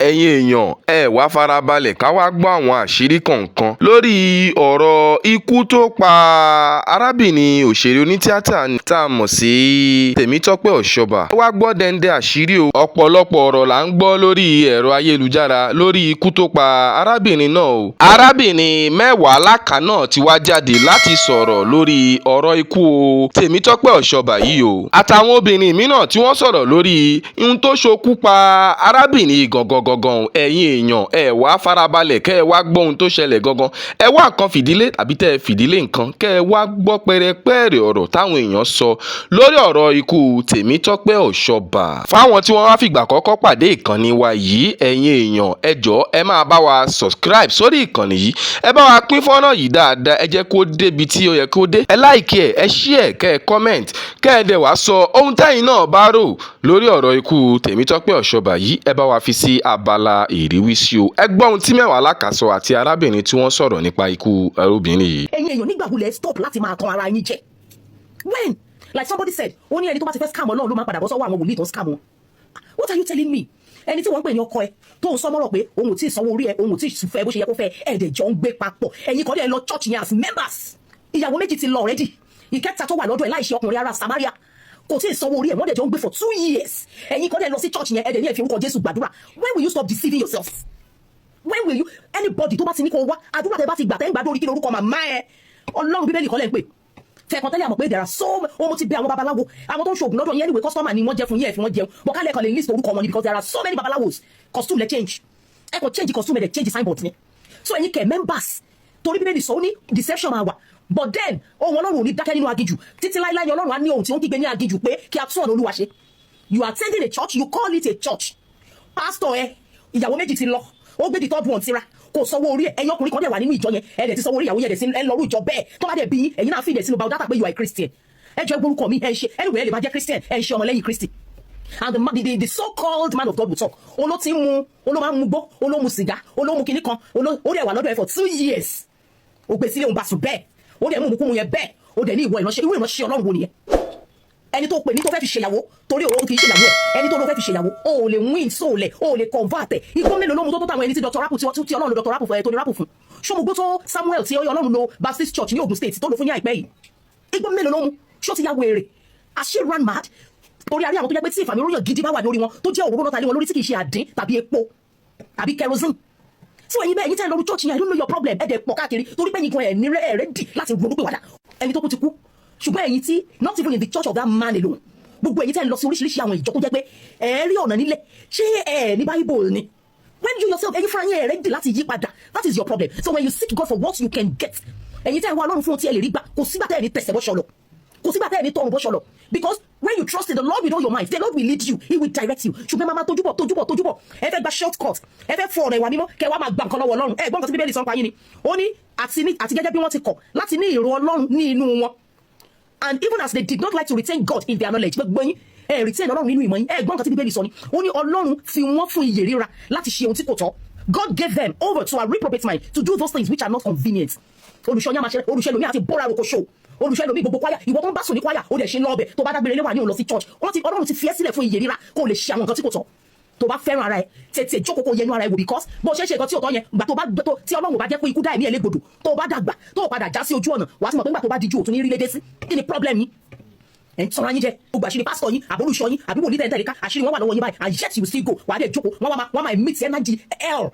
ẹ̀yin èèyàn ẹ wá farabalẹ̀ ká wá gbọ́ àwọn àṣírí kọ̀ọ̀kan lórí ọ̀rọ̀ ikú tó pa arábìnrin òṣèré onítíátà tá a mọ̀ sí Temitope Osoba. Wá gbọ́ dẹ́ndẹ́ àṣírí o. Ọ̀pọ̀lọpọ̀ ọ̀rọ̀ là ń gbọ́ lórí ẹ̀rọ ayélujára lórí ikú tó pa arábìnrin náà o. Arábìnrin Mewolaka náà ti wá jáde láti sọ̀rọ̀ lórí ọ̀rọ̀ ikú Temitope Osoba yìí o. Àtàwọn obìnrin mìíràn tí wọ́n sọ̀rọ̀ lórí ohun tó ṣokú pa arábìnrin gangan. Ẹ̀yin èèyàn ẹ wá farabalẹ̀ kẹ́ ẹ wá gbọ́ ohun tó ṣẹlẹ̀ gangan. Ẹ wá nǹkan fìdílé tàbí tẹ́ ẹ fìdílé nǹkan kẹ́ ẹ wá gbọ́ pẹ̀rẹ̀pẹ̀rẹ̀ ọ̀rọ̀ táwọn èèyàn sọ lórí ọ̀rọ̀ ikú Temitope Osoba. Fáwọn tí wọ́n wá fìgbà kọ́kọ́ pàdé ìkànnì wa yìí, ẹ̀yin èèyàn ẹ jọ̀ọ́ ẹ máa bá wa subscribe sórí ìkànnì yìí. Ẹ bá wa pín fọ́nrán yìí dáadáa, ẹ jẹ́ kó débi tí ó yẹ kó dé. Ẹ like ẹ share kẹ́ ẹ comment kẹ́ ẹ dẹ̀ wá sọ ohun tẹ́yin náà bá rò lórí ọ̀rọ̀ ikú Temitope Osoba yìí. Ẹ bá wa fi sí abala ìrísí o. Ẹ gbọ́ ohun tí Mewolaka sọ àti arábìnrin tí wọ́n sọ̀rọ̀ nípa ikú obìnrin yìí. Ẹ̀yin èèyàn nígbà wo lẹ stop láti máa tan ara yín jẹ? When like somebody said, ó ní ẹni tó bá ti fẹ́ scam Ọlọ́run ló máa padà bọ́ sọ́wọ́ àwọn wòlíì tó ń scam wọn. What are you telling me? Ẹni tí wọ́n ń pè ní ọkọ ẹ tó ń sọ mọ́rọ̀ pé òun ò tí ì sanwó orí ẹ, òun ò tí ì fẹ́ bó ṣe yẹ kó fẹ́, ẹ̀ẹ́dẹ̀ jọ ń gbé papọ̀. Ẹ̀yin kan dẹ̀ lọ church yẹn as members. Ìyàwó méjì ti lọ already. Ìkẹta tó wà lọ́dọ̀ ẹ̀ láìṣe ọkùnrin ará Samaria kò tí ì sanwó orí ẹ̀, wọ́n dẹ̀ jọ ń gbé for 2 years. Ẹ̀yin kan dẹ̀ lọ sí church yẹn, ẹ̀ẹ́dẹ̀ ní ẹ fi orúkọ Jésù gbàdúrà. When will you stop deceiving yourself? When will you? Anybody tó bá ti ní kó wá àdúrà tẹ bá ti gbà tẹ́ ń gbàdúrà orí kí lorúkọ màmá ẹ Ọlọ́run Bíbélì kọ́ lẹ́ ń pè. Fẹ̀kàn tẹ́lẹ̀ àmọ̀ pé there are so ohun ti bẹ àwọn babaláwo àwọn tó ń ṣoògùn lọ́dọ̀ yẹn anyway customer ni wọ́n jẹ́ fún yẹn fi wọ́n jẹun bọ́ kálẹ̀ kan lè list orúkọ wọn ni because there are so many babalawos costume lẹ change ẹ kò change costume lẹ change signboard ni so ẹ̀yin kẹ̀ members torí Bíbélì sọ ó ní deception máa wà but then ohun Ọlọ́run ò ní dákẹ́ nínú aginjù títí láíláí Ọlọ́run á ní ohun tí ó ń kígbe ní aginjù pé kí a tún ọ̀nà Olúwa ṣe. You are attending a church, you call it a church. Pastor ẹ ìyàwó méjì ti lọ ó gbé di third one tira kò sanwó orí ẹ ẹ̀yin ọkùnrin kan dẹ̀ wà nínú ìjọ yẹn ẹ dẹ̀ ti sanwó orí ìyàwó yẹn dẹ̀ sí ẹ lọ́rú ìjọ bẹ́ẹ̀ tó bá dẹ̀ bí ẹ̀yin náà fi ìdẹ̀ sínú bàdátà pé you are a Christian ẹ jẹ́ gbórúkọ mi ẹ ń ṣe anyway ẹ lè bá jẹ́ Christian ẹ ń ṣe ọmọlẹ́yìn Kristi and the so-called man of God will talk oló ti mu oló máa ń mu gbó oló mu sìgá oló mu kinní kan ó dẹ̀ wà lọ́dọ̀ ẹ for 2 years ó gbé sílé òun bá sùn bẹ́ẹ̀ ó dẹ̀ mú òun kú mu yẹn bẹ́ẹ̀ ó dẹ̀ ní ìwọ ìránṣẹ́ ìwé ìránṣẹ́ Ọlọ́run wo nìyẹn ẹni tó pè ní tó fẹ́ fi ṣèyàwó torí òun kì í ṣèyàwó ẹ ẹni tó ló fẹ́ fi ṣèyàwó o ò lè win sóòlẹ̀ o ò lè convert ẹ̀ igbó mélòó ló mu tó táwọn ẹni tí Dr. Rapu tí Ọlọ́run lo Dr. Rapu fún ẹ tó ní Rapu fún ṣọmọgbó tó Samuel tí Ọlọ́run lo Baptist Church ní Ogun State tó lò fún ní àìpẹ́ yìí igbó mélòó ló mu ṣó ti ya wèrè àṣẹ run mad torí àrí àwọn tó jẹ́ pé tí ìfàmì oróyàn gidi bá wà lórí wọn tó jẹ́ òróró náà ta lé wọn lórí tí kì í ṣe àdín tàbí epo tàbí kerosene tí ẹ̀yin bẹ́ẹ̀ ẹ̀yin tẹ́ lórí church yẹn I don't know your problem ẹ̀dẹ̀ pọ̀ káàkiri torí pé nìkan ẹ̀ ní rẹ̀ dì láti ronú pé wàdà ẹni tó kú ti kú ṣùgbọ́n ẹ̀yin tí not even in the church of that man alone gbogbo ẹ̀yin tẹ́ lọ sí oríṣiríṣi àwọn ìjọ tó jẹ́ pé ẹ rí ọ̀nà nílẹ̀ ṣé ẹ ní Bible ni when you yourself ẹ̀yin fúnra yẹn ready láti yí padà that is your problem so when you seek God for what you can get ẹ̀yin tẹ́ wá Ọlọ́run fún ti ẹ lè rí gbà kò sígbà tẹ́ ẹ ní tẹ̀sẹ̀ bọ́ ṣọlọ kò sígbà tẹ́ ẹ ní tọrùn bọ́ ṣọlọ because when you trust in the Lord with all your mind the Lord will lead you he will direct you ṣùgbọ́n máa tójúbọ̀ ẹ fẹ́ gba short cut ẹ fẹ́ fọ ọ̀rọ̀ ìwà mímọ́ kẹ wá máa gba nǹkan lọ́wọ́ Ọlọ́run ẹ gbọ́n kan tí Bíbélì sọ pa yín ni ó ní àti gẹ́gẹ́ bí wọ́n ti kọ̀ láti ní ìrò Ọlọ́run ní inú wọn and even as they did not like to retain God in their knowledge gbogbo yín retain Ọlọ́run nínú ìmọ̀ yín gbọ́n kan tí Bíbélì sọ ni ó ní Ọlọ́run fi wọ́n fún iyè ríra láti ṣe ohun tí kò tọ́ God gave them over to a reprobate mind to do those things which are not convenient olùṣọ́yà máa ṣe olùṣẹ́lómi àti bọ́ra roko show olùṣẹ́lómi gbogbo kwaya ìwọ tó ń bá sùn ní kwaya ó dẹ̀ ṣe ń lọ ọbẹ̀ tó bá dágbére léwà ní òun lọ sí church Ọlọ́run ti fi ẹ́ sílẹ̀ fún iyè ríra kó lè ṣe àwọn nǹkan tí kò tọ́ tó bá fẹ́ràn ara ẹ tètè jókòó kó yẹnu ara ẹ wò because bó ṣe nǹkan tí ò tọ́ yẹn gbà tó bá tí Ọlọ́run bá jẹ́ pé ikú dá ẹ̀mí ẹ̀ légbodò tó bá dàgbà tó padà já sí ojú ọ̀nà wàá ti mọ̀ pé ńgbà tó bá dijú òtún ní rí lédè sí kí ni problem yín ẹ̀ ń sọ̀rọ̀ yín jẹ́ gbogbo àṣírí pásítọ̀ yín àbólúṣọ yín àbí wòlíì tẹ̀lé ká àṣírí wọn wà lọ́wọ́ yín báyìí and yet you still go wà á dẹ̀ jókòó wọ́n máa emit energy hell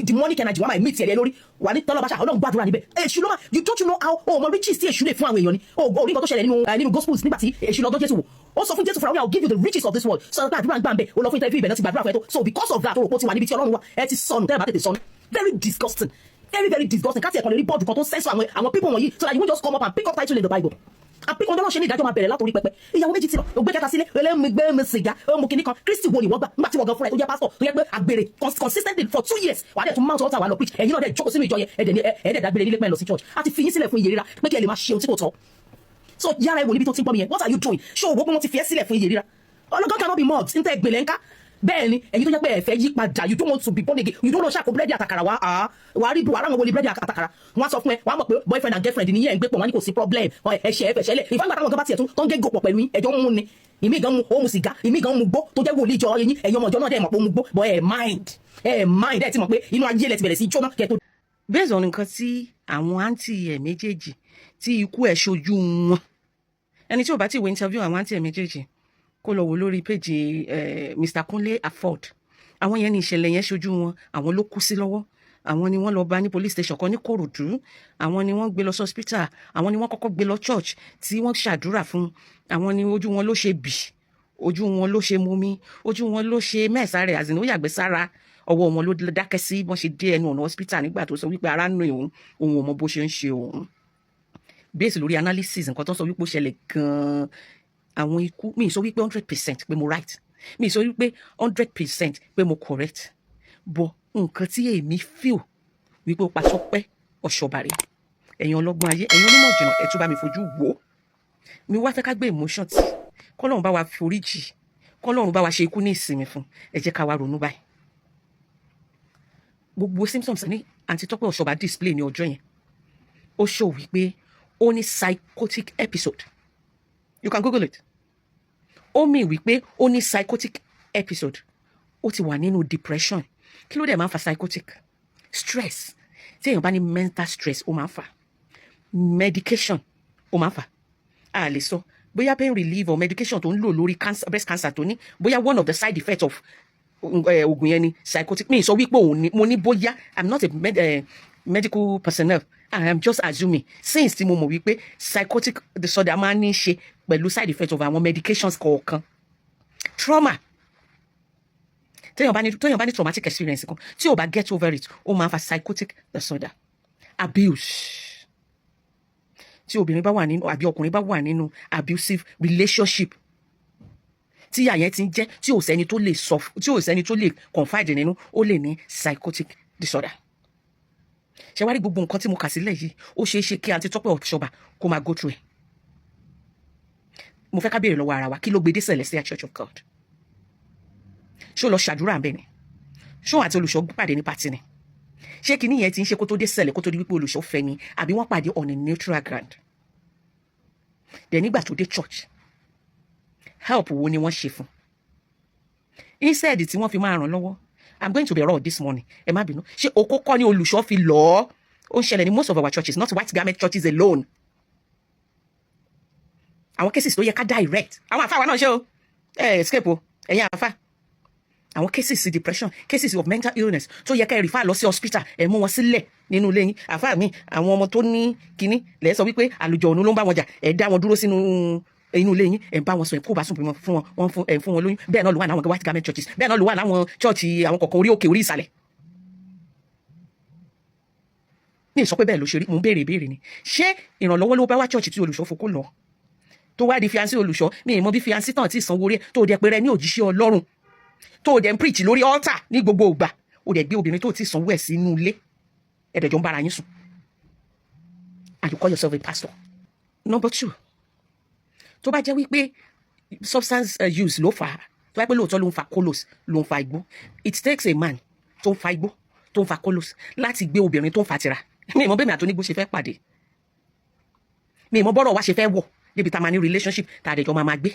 demonic energy wọ́n máa emit ẹ̀rẹ́ lórí wà ní tọ́lọ́bàṣà Ọlọ́run gbàdúrà níbẹ̀ èṣù ló máa you don't know how ọmọ riches tí èṣù lè fún àwọn èèyàn ni orí nǹkan tó ṣẹlẹ̀ nínú gospels nígbà tí èṣù lọ́dọ̀ Jésù wò ó sọ fún Jésù fúnra wọn I will give you the riches of this world sọ pé àdúrà ń gbà ń bẹ̀ ó lọ fún interview ibẹ̀ náà ti gbàdúrà fún ẹ tó so because of that ó rò pé ó ti wà níbi tí Ọlọ́run wà ẹ ti sọnù tẹ́lẹ̀ bá tètè sọnù very disgusting very disgusting káàtì ẹ̀kan lè rí bọ́ọ̀dù kan tó sẹ́sọ àwọn people wọ̀nyí so that you won't just come up and pick up title in the Bible àpín kan tó lọ́ọ́ ṣe ní ìdájọ́ máa bẹ̀rẹ̀ látòrí pẹpẹ ìyàwó méjì ti lọ ògbé kẹta sílé ẹlẹ́mìgbẹ́mì sìgá ọmọ kìnnìkan Kristi wo ni wọ́n gbà nígbà tí wọ́n gan fúnra ẹ̀ tó jẹ́ pásítọ̀ tó yẹ pé àgbèrè consistently for 2 years wà á dẹ̀ tún mount altar wà lọ preach ẹ̀yin náà dẹ̀ jókòó sínú ìjọ yẹn ẹ̀ẹ́dẹ̀ dágbére nílé pẹ́ lọ sí church àti fi yín sílẹ̀ fún iyè ríra pé kí ẹ lè máa ṣe ohun tí kò tọ́ so yára ẹ wò níbi tó ti ń gbọ́ mi yẹn what are you doing ṣé òwò pé wọ́n ti fi ẹ́ sílẹ̀ fún iyè ríra ọlọ́gán cannot be mocked níta ẹgbẹ̀lẹ̀ ńká bẹ́ẹ̀ ni ẹ̀yin tó jẹ́ pé ẹ fẹ́ yí padà you don't want to be born again you don't know ṣàkó búrẹ́dì àtàkàrà wà á rí bu ara wọn wọlé búrẹ́dì àtàkàrà wọn á sọ fún ẹ wọn á mọ̀ pé boyfriend and girlfriend ni yẹn ń gbé pọ̀ wọn ní kò sí problem ẹ̀ṣẹ̀ ìfàgbà táwọn kan bá tiẹ̀ tó ń gé gòpọ̀ pẹ̀lú ẹjọ́ ń mú ni ìmí gan mu ó mu sìgá, ìmí gan mu gbó tó jẹ́ wòlíì jọ yín, ẹ̀yin ọmọ ìjọ náà dẹ̀ mọ̀ pé ó mu gbó, but mind ẹ̀ ti mọ̀ pé inú ayé lẹ ti bẹ̀rẹ̀ sí jóná kẹ́ tó. based on nǹkan tí àwọn àǹtí ẹ̀ méjèèjì tí ikú ẹ̀ ṣojú wọn, ẹni tí ò bá ti wo interview àwọn àǹtí ẹ̀ méjèèjì kó lọ wò lórí péjì Mr. Kunle Afford. Àwọn yẹn ní ìṣẹ̀lẹ̀ yẹn ṣojú wọn, àwọn ló kú sí lọ́wọ́, àwọn ni wọ́n lọ bá ní police station kan ní Kòròdú, àwọn ni wọ́n gbé lọ hospital, àwọn ni wọ́n kọ́kọ́ gbé lọ church tí wọ́n ṣàdúrà fún, àwọn ni ojú wọn ló ṣe bì, ojú wọn ló ṣe mumi, ojú wọn ló ṣe mẹ́sàárẹ àzìnà ó yàgbẹ́ sára, ọwọ́ wọn ló dákẹ́ sí bọ́n ṣe dé ẹnu ọ̀nà hospital nígbà tó sọ wípé ara nù òun ò mọ bó ṣe ń ṣe òun. Based lórí analysis nǹkan tó sọ wípé ó ṣẹlẹ̀ gan-an, àwọn ikú mi sọ wípé 100% pé mo right, mi sọ wípé 100% pé mo correct, but nǹkan tí èmi feel wípé ó pa Tọ́pẹ́ Ọ̀ṣọ́bà rẹ̀. Ẹ̀yin ọlọ́gbọ́n ayé, ẹ̀yin onímọ̀ ìjìnà, ẹ tún bá mi fojú wò ó. Mi wá fẹ́ ká gbé emotion tí kọ́lọ́run bá wa foríjì, kọ́lọ́run bá wa ṣe ikú ní ìsinmi fún, ẹ jẹ́ ká wá ronú báyìí. Gbogbo symptoms ní àǹtí Tọ́pẹ́ Ọ̀ṣọ́bà display ní ọjọ́ yẹn, ó show wípé ó ní psychotic episode. You can Google it. Ó mì wípé ó ní psychotic episode. Ó ti wà nínú depression. Kí ló dẹ̀ máa ń fa psychotic? Stress. Tí èèyàn bá ní mental stress, ó máa ń fà. Medication, ó máa ń fà. A lè sọ bóyá pain relief or medication tó ń lò lórí cancer, breast cancer tó ní, bóyá one of the side effects of oògùn yẹn ni psychotic. Mi sọ wípé òun ni, mo ní bóyá, I'm not a medical personnel, I am just assuming, since tí mo mọ̀ wípé psychotic disorder máa ń ní ṣe pẹ̀lú side effects of àwọn medications kọ̀ọ̀kan. Trauma. Téèyàn bá ní traumatic experience kan, tí ò bá get over it, ó máa ń fa psychotic disorder. Abuse. Tí obìnrin bá wà nínú àbí ọkùnrin bá wà nínú abusive relationship, tí ìyà yẹn ti ń jẹ́, tí ò sẹ́ni tó lè sọ, tí ò sẹ́ni tó lè confide nínú, ó lè ní psychotic disorder. Ṣé wá rí gbogbo nǹkan tí mo kà sílẹ̀ yìí, ó ṣeé ṣe kí àǹtí Tọ́pẹ́ Ọ̀ṣọ́bà kó máa go through ẹ̀. Mo fẹ́ ká béèrè lọ́wọ́ ara wa, kí ló gbé dé Celestial Church of God? Ṣó lọ ṣàdúrà ńbẹ̀ ni? Ṣó àti olùṣọ́ pàdé ní pàtì ni? Ṣé kinní yẹn ti ń ṣe kó tó dé sẹ̀lẹ̀, kó tó di wípé olùṣọ́ fẹ́ ni, àbí wọ́n pàdé on a neutral ground? Dẹ̀ nígbà tó dé church, help wo ni wọ́n ṣe fún? Instead tí wọ́n fi máa ràn lọ́wọ́, I'm going to be raw this morning, ẹ má bínú. Ṣé okó kọ́ ni olùṣọ́ fi lọ́? Ó ń ṣẹlẹ̀ ní most of our churches, not white garment churches alone. Àwọn cases tó yẹ ká direct, àwọn àfáà wa náà ṣe o, escape o, ẹ̀yin àfáà. Àwọn cases depression, cases of mental illness tó yẹ ká refer lọ sí hospital, ẹ mú wọn sílẹ̀ nínú ilé yín. Àfáà mi, àwọn ọmọ tó ní kinní lẹ sọ wípé àlùjọ ọ̀run ló ń bá wọn jà, ẹ dá wọn dúró sínú inú ilé yín, ẹ bá wọn sọ, ẹ kó bá sùn fún wọn, fún wọn lóyún. Bẹ́ẹ̀ náà ló wà láwọn white garment churches, bẹ́ẹ̀ náà ló wà láwọn church àwọn kọ̀ọ̀kan orí òkè orí ìsàlẹ̀. Ní sọ pé bẹ́ẹ̀ ló ṣe rí, mo ń béèrè ìbéèrè ni. Ṣé ìrànlọ́wọ́ ló bá wá church tí olùṣọ́ fokó lọ? Tó wá di fiancé olùṣọ́, mi ì mọ bí fiancé tán ti sanwó rí ẹ, tó dẹ̀ pé rẹ ní òjíṣẹ́ Ọlọ́run, tó dẹ̀ ń preach lórí altar ní gbogbo ìgbà, ó dẹ̀ gbé obìnrin tó ti sanwó ẹ̀ sínú ilé, ẹ̀dẹ̀jọ́ ń bára yín sùn. And you call yourself a pastor. Number 2, tó bá jẹ́ wípé substance use ló fà á, tó bá pẹ́ lóòótọ́ ló ń fa kolos, ló ń fa igbó, it takes a man tó ń fa igbó, tó ń fa kolos, láti gbé obìnrin tó ń fa tira. Mi ì mọ bẹ́ẹ̀ mi àtúnigbó ṣe fẹ́ pàdé, mi ì mọ bọ́rọ̀ wá ṣe fẹ́ wọ̀ débi tá a máa ní relationship tá a dẹ̀jọ́ máa gbé.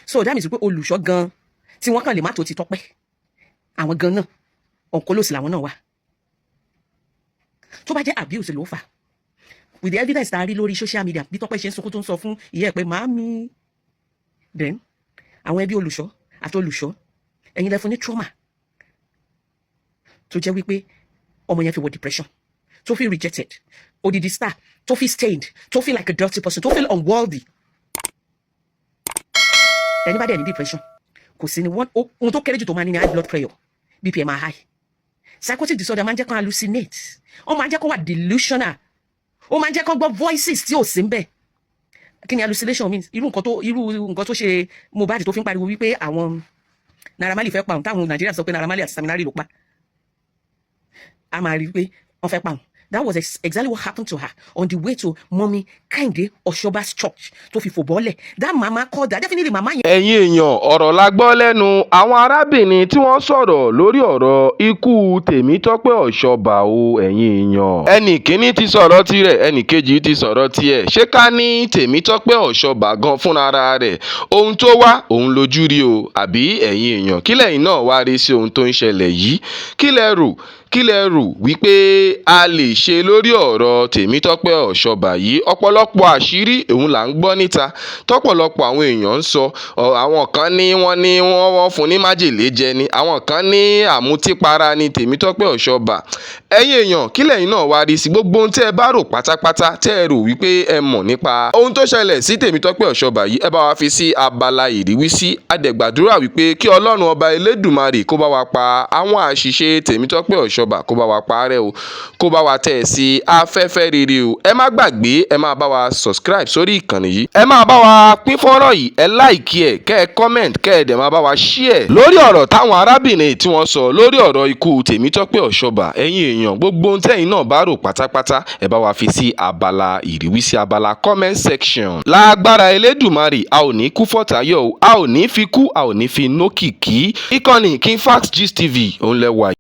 So that means pé olùṣọ́ gan tí wọ́n kàn lè má tó ti Tọ́pẹ́, àwọn gan náà onkolos làwọn náà wà. Tó bá jẹ́ abuse ló fà, with the evidence tá a rí lórí social media, bí Tọ́pẹ́ ṣe ń sunkún tó ń sọ fún ìyá ẹ̀ pé màámi, then àwọn ẹbí olùṣọ́ àti olùṣọ́, ẹ̀yin lẹ fún ní trauma tó jẹ́ wípé ọmọ yẹn fi wọ depression, tó feel rejected, odidi star, tó feel stained, tó feel like a dirty person, tó feel unworthy. Ẹni bá dẹ̀ ní depression, kò sí ní ohun tó kéré jù tó máa ní high blood pressure, BPM high. Psychotic disorder máa ń jẹ́ kó hallucinate, ó máa ń jẹ́ kó wà delusional, ó máa ń jẹ́ kó gbọ́ voices tí ò sí ń bẹ̀. Kí ni hallucination means? Irú nǹkan tó ṣe Mohbad tó fi ń pariwo wípé àwọn Naira Marley fẹ́ pa òun, táwọn Nigerian sọ pé Naira Marley àti Seminary ló pa. A máa rí pé wọ́n fẹ́ pa òun, That was exactly what happened to her on the way to Mommy Kehinde Osoba's church. To fi fò bọ́lẹ̀. That mama called her. Definitely mama yẹn. ẹ̀yin èèyàn ọ̀rọ̀ la gbọ́ lẹ́nu àwọn arábìnrin tí wọ́n sọ̀rọ̀ lórí ọ̀rọ̀ ikú Temitope Osoba o ẹ̀yin èèyàn. ẹnì kìíní ti sọ̀rọ̀ tirẹ̀ ẹnì kejì ti sọ̀rọ̀ tiẹ̀ ṣé ká ní Temitope Osoba gan fúnra rẹ̀ ohun tó wá òun lójú rí o àbí ẹ̀yin èèyàn kí lẹ̀yin náà wá rí sí ohun tó ń ṣẹlẹ̀ yìí kí lẹ rò wípé a lè ṣe lórí ọ̀rọ̀ Temitope Osoba yìí ọ̀pọ̀lọpọ̀ àṣírí òun là ń gbọ́ níta tọ́pọ̀lọpọ̀ àwọn èèyàn ń sọ àwọn kan ní wọ́n fún ní májèlé jẹ ni àwọn kan ní àmútípara ni Temitope Osoba ẹ̀yin èèyàn kí lẹ̀yin náà wá rí sí gbogbo ohun tí ẹ bá rò pátápátá tẹ́ ẹ rò wípé ẹ mọ̀ nípa ohun tó ṣẹlẹ̀ sí Temitope Osoba yìí ẹ bá wa fi sí abala ìrísí adẹ̀gbàdúrà wípé kí Ọlọ́run ọba Elédùmarè kó bá wa pa àwọn àṣìṣe Temitope Osoba kó bá wa parẹ́ o kó bá wa tẹ̀ sí afẹ́fẹ́ rere o ẹ má gbàgbé ẹ máa bá wa subscribe sórí ìkànnì yìí ẹ máa bá wa pín fọ́nrán yìí ẹ láìkí ẹ kẹ́ ẹ comment kẹ́ ẹ dẹ̀ máa bá wa share lórí ọ̀rọ̀ táwọn arábìnrin tí wọ́n sọ lórí ọ̀rọ̀ ikú Temitope Osoba ẹ̀yin èèyàn gbogbo ohun tẹ́yin náà bá rò pátápátá ẹ bá wa fi sí abala ìrísí abala comment section lágbára Elédùmarè a ò ní kú fọ́tayọ̀ o a ò ní fi kú a ò ní fi nókìkí ìkànnì KINGFAKZGISTTV òun lẹ wà